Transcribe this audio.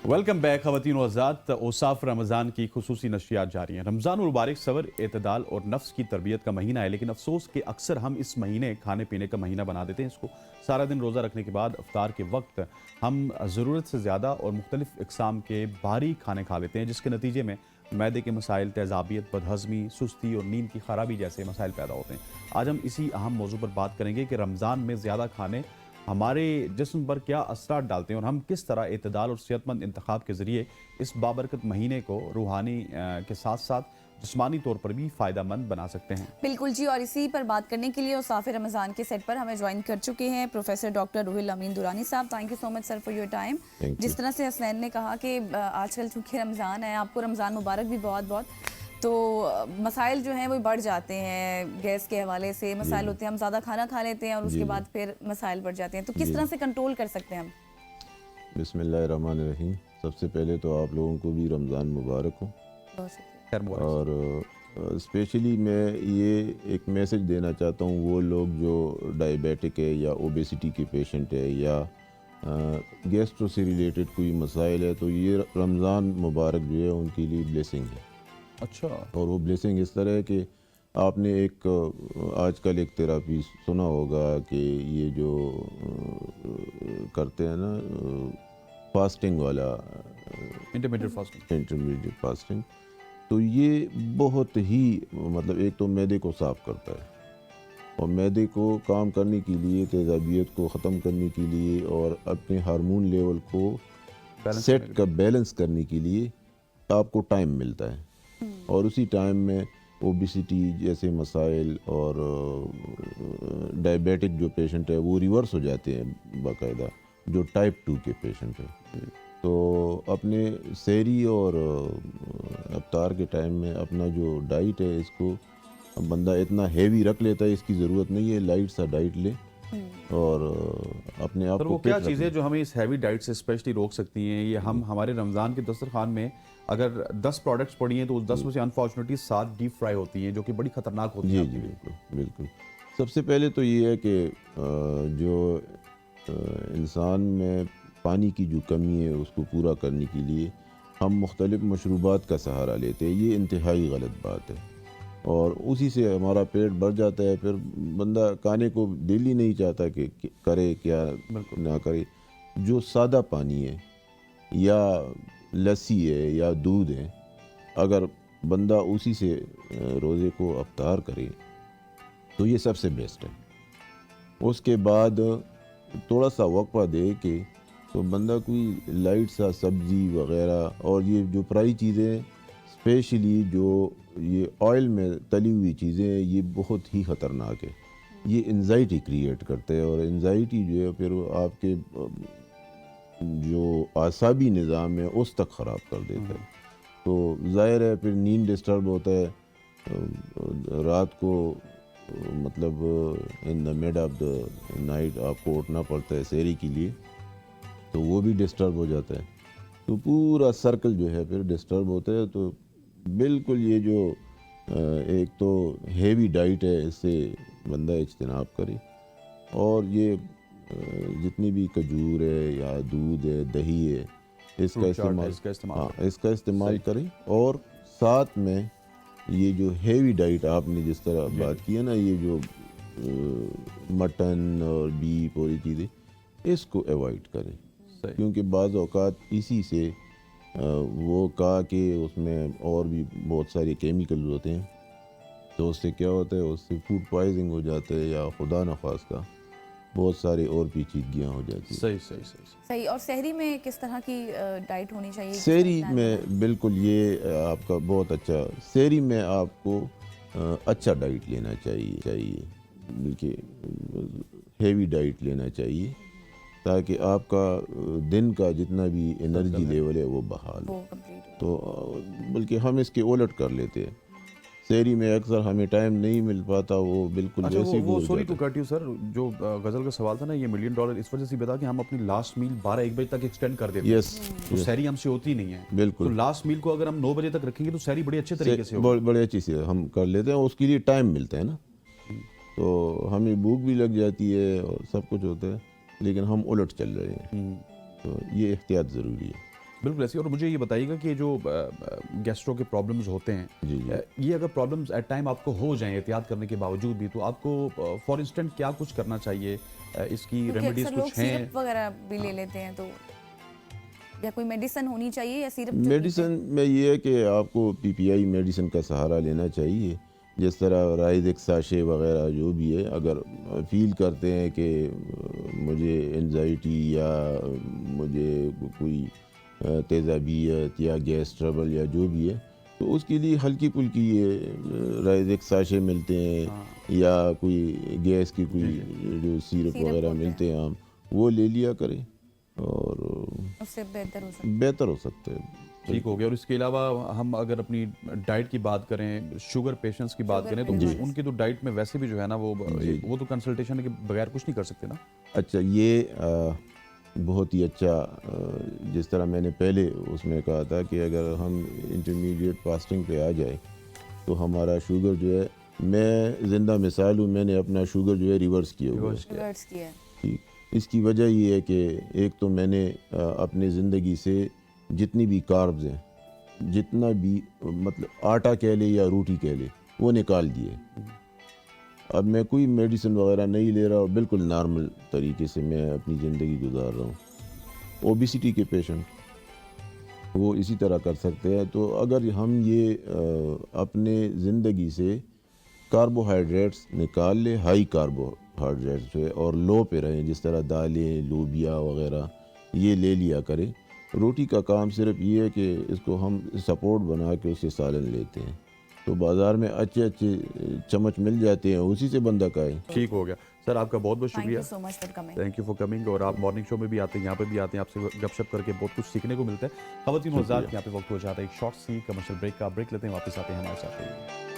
Welcome back ख़वातीन व हज़रात। औसाफ रमज़ान की खुसूसी नशियात जारी हैं। रमज़ान मुबारक सबर, एतदाल और नफ्स की तरबियत का महीना है, लेकिन अफसोस कि अक्सर हम इस महीने खाने पीने का महीना बना देते हैं इसको। सारा दिन रोज़ा रखने के बाद अफ्तार के वक्त हम ज़रूरत से ज़्यादा और मुख्तलिफ़ इक़साम के भारी खाने खा लेते हैं, जिसके नतीजे में मैदे के मसाइल, तेज़ाबियत, बदहज़मी, सुस्ती और नींद की खराबी जैसे मसाइल पैदा होते हैं। आज हम इसी अहम मौजू पर बात करेंगे कि रमज़ान में ज़्यादा खाने हमारे जिस्म पर क्या असरात डालते हैं और हम किस तरह एतदाल और सेहतमंद इंतखाब के ज़रिए इस बाबरकत महीने को रूहानी के साथ साथ जिस्मानी तौर पर भी फ़ायदा मंद बना सकते हैं। बिल्कुल जी, और इसी पर बात करने के लिए औसाफ रमज़ान के सेट पर हमें ज्वाइन कर चुके हैं प्रोफेसर डॉक्टर रुहिल अमीन दुरानी साहब। Thank you so much sir for your time. जिस तरह से हसनैन ने कहा कि आजकल चूँकि रमज़ान है, आपको रमज़ान मुबारक भी बहुत बहुत, तो मसाइल जो हैं वो बढ़ जाते हैं। गैस के हवाले से मसाइल होते हैं, हम ज़्यादा खाना खा लेते हैं और उसके बाद फिर मसाइल बढ़ जाते हैं, तो किस तरह से कंट्रोल कर सकते हैं हम? बिस्मिल्लाहिर्रहमानिर्रहीम। सबसे पहले तो आप लोगों को भी रमज़ान मुबारक हो। बहुत शुक्रिया। और स्पेशली मैं ये एक मैसेज देना चाहता हूँ वो लोग जो डायबिटिक है या ओबेसिटी के पेशेंट है या गैस्ट्रो से रिलेटेड कोई मसाइल है, तो ये रमज़ान मुबारक जो है उनके लिए ब्लेसिंग है। अच्छा। और वो ब्लेसिंग इस तरह है कि आपने एक आजकल एक थेरापी सुना होगा कि ये जो करते हैं ना फास्टिंग वाला, इंटरमीडिएट फास्टिंग, तो ये बहुत ही मतलब एक तो मैदे को साफ़ करता है और मैदे को काम करने के लिए, तेज़ाबियत को ख़त्म करने के लिए और अपने हार्मोन लेवल को बैलेंस करने के लिए आपको टाइम मिलता है। और उसी टाइम में ओबेसिटी जैसे मसाइल और डायबिटिक जो पेशेंट है वो रिवर्स हो जाते हैं बाकायदा, जो टाइप 2 के पेशेंट है। तो अपने सहरी और अफ्तार के टाइम में अपना जो डाइट है इसको बंदा इतना हेवी रख लेता है, इसकी ज़रूरत नहीं है, लाइट सा डाइट ले और अपने आप तो को वो क्या फिट चीज़ें रखें। जो हमें इस हैवी डाइट से स्पेशली रोक सकती हैं? ये हम हमारे रमज़ान के दस्तरखान में अगर 10 प्रोडक्ट्स पड़ी हैं तो उस 10 में से अनफॉर्चुनेटली 7 डीप फ्राई होती हैं, जो कि बड़ी ख़तरनाक होती हैं जी आपके लिए। बिल्कुल बिल्कुल। सबसे पहले तो ये है कि जो इंसान में पानी की जो कमी है उसको पूरा करने के लिए हम मुख्तलिफ़ मशरूबात का सहारा लेते हैं, ये इंतहाई गलत बात है और उसी से हमारा पेट भर जाता है। फिर बंदा खाने को दिल ही नहीं चाहता कि करे क्या ना करे। जो सादा पानी है या लस्सी है या दूध है, अगर बंदा उसी से रोज़े को अफ्तार करे तो ये सबसे बेस्ट है। उसके बाद थोड़ा सा वक्फा दे के तो बंदा कोई लाइट सा सब्ज़ी वग़ैरह, और ये जो फ्राई चीज़ें स्पेशली जो ये ऑयल में तली हुई चीज़ें हैं, ये बहुत ही ख़तरनाक है। ये एंजाइटी क्रिएट करते हैं और एंजाइटी जो है फिर आपके जो आसाबी निज़ाम है उस तक ख़राब कर देता है। तो ज़ाहिर है फिर नींद डिस्टर्ब होता है रात को, मतलब in the mid of the night आपको उठना पड़ता है सहरी के लिए, तो वो भी डिस्टर्ब हो जाता है। तो पूरा सर्कल जो है फिर डिस्टर्ब होता है। तो बिल्कुल ये जो एक तो हेवी डाइट है इससे बंदा इज्तनाब करे, और ये जितनी भी खजूर है या दूध है, दही है, इसका इस्तेमाल करें। और साथ में ये जो हेवी डाइट आपने जिस तरह बात की है ना, ये जो मटन और बीफ और ये चीज़ें, इसको अवॉइड करें, क्योंकि बाज़ औक़ात इसी से वो कहा कि उसमें और भी बहुत सारे केमिकल होते हैं, तो उससे क्या होता है, उससे फूड पॉइजनिंग हो जाता है या खुदा न खास्ता बहुत सारी और पेचीदगियाँ हो जाती हैं। सही। और सहरी में किस तरह की डाइट होनी चाहिए? सहरी में बिल्कुल ये आपका बहुत अच्छा, सहरी में आपको अच्छा डाइट लेना चाहिए, बल्कि हेवी डाइट लेना चाहिए, ताकि आपका दिन का जितना भी एनर्जी लेवल है वो बहाल हो। तो बल्कि हम इसके उलट कर लेते हैं, सहरी में अक्सर हमें टाइम नहीं मिल पाता, वो बिल्कुल अच्छा, वैसे वो sorry to cut you sir, जो गज़ल का सवाल था ना, ये $1 मिलियन इस वजह से बता कि हम अपनी लास्ट मील 12-1 बजे तक एक्सटेंड कर देते हैं। तो सहरी हमसे होती नहीं है। बिल्कुल। तो लास्ट मील को अगर हम 9 बजे तक रखेंगे तो सहरी बड़ी अच्छे तरीके से होगी। बड़े अच्छी से हम कर लेते हैं, उसके लिए टाइम मिलता है ना, तो हमें भूख भी लग जाती है और सब कुछ होता है, लेकिन हम उलट चल रहे हैं। तो ये एहतियात ज़रूरी है। بالکل ایسے. اور مجھے یہ بتائیے گا کہ جو گیسٹرو کے پرابلمز ہوتے ہیں, جی یہ اگر پرابلمز ایٹ ٹائم آپ کو ہو جائیں احتیاط کرنے کے باوجود بھی, تو آپ کو فار انسٹنٹ کیا کچھ کرنا چاہیے؟ اس کی ریمیڈیز اکثر لوگ کچھ ہیں؟ سیرپ وغیرہ بھی لے لیتے ہیں, تو یا کوئی میڈیسن ہونی چاہیے یا سیرپ؟ میڈیسن میں یہ ہے کہ آپ کو پی پی آئی میڈیسن کا سہارا لینا چاہیے, جس طرح رائزک ساشے وغیرہ جو بھی ہے. اگر فیل کرتے ہیں کہ مجھے انزائٹی یا مجھے کوئی تیزابیت یا گیس ٹربل یا جو بھی ہے, تو اس کے لیے ہلکی پھلکی یہ رائزک ساشے ملتے ہیں, یا کوئی گیس کی کوئی جو سیرپ وغیرہ ملتے ہیں عام, وہ لے لیا کریں اور اس سے بہتر ہو سکتا ہے. ٹھیک ہو گیا. اور اس کے علاوہ ہم اگر اپنی ڈائٹ کی بات کریں, شوگر پیشنٹس کی بات کریں, تو ان کی تو ڈائٹ میں ویسے بھی جو ہے نا وہ تو کنسلٹیشن کے بغیر کچھ نہیں کر سکتے نا. اچھا, یہ بہت ہی اچھا, جس طرح میں نے پہلے اس میں کہا تھا کہ اگر ہم انٹرمیڈیٹ فاسٹنگ پہ آ جائے تو ہمارا شوگر جو ہے, میں زندہ مثال ہوں, میں نے اپنا شوگر جو ہے ریورس کیا ہوا ہے. اس کی وجہ یہ ہے کہ ایک تو میں نے اپنے زندگی سے جتنی بھی کاربز ہیں, جتنا بھی مطلب آٹا کہہ لے یا روٹی کہہ لے, وہ نکال دیے. اب میں کوئی میڈیسن وغیرہ نہیں لے رہا, بالکل نارمل طریقے سے میں اپنی زندگی گزار رہا ہوں. اوبیسٹی کے پیشنٹ وہ اسی طرح کر سکتے ہیں. تو اگر ہم یہ اپنے زندگی سے کاربوہائیڈریٹس نکال لیں, ہائی کاربوہائیڈریٹس جو ہے, اور لو پہ رہیں, جس طرح دالیں, لوبیا وغیرہ یہ لے لیا کریں. روٹی کا کام صرف یہ ہے کہ اس کو ہم سپورٹ بنا کے اس سے سالن لیتے ہیں, تو بازار میں اچھے چمچ مل جاتے ہیں, اسی سے بندہ کھائے. ٹھیک ہو گیا. سر آپ کا بہت بہت شکریہ, تھینک یو فار کمنگ. اور آپ مارننگ شو میں بھی آتے ہیں, یہاں پہ بھی آتے ہیں, آپ سے گپ شپ کر کے بہت کچھ سیکھنے کو ملتا ہے. خواتین و حضرات, یہاں پہ وقت ہو جاتا ہے ایک شارٹ سی کمرشل بریک کا. بریک لیتے ہیں, واپس آتے ہیں ہمارے ساتھ.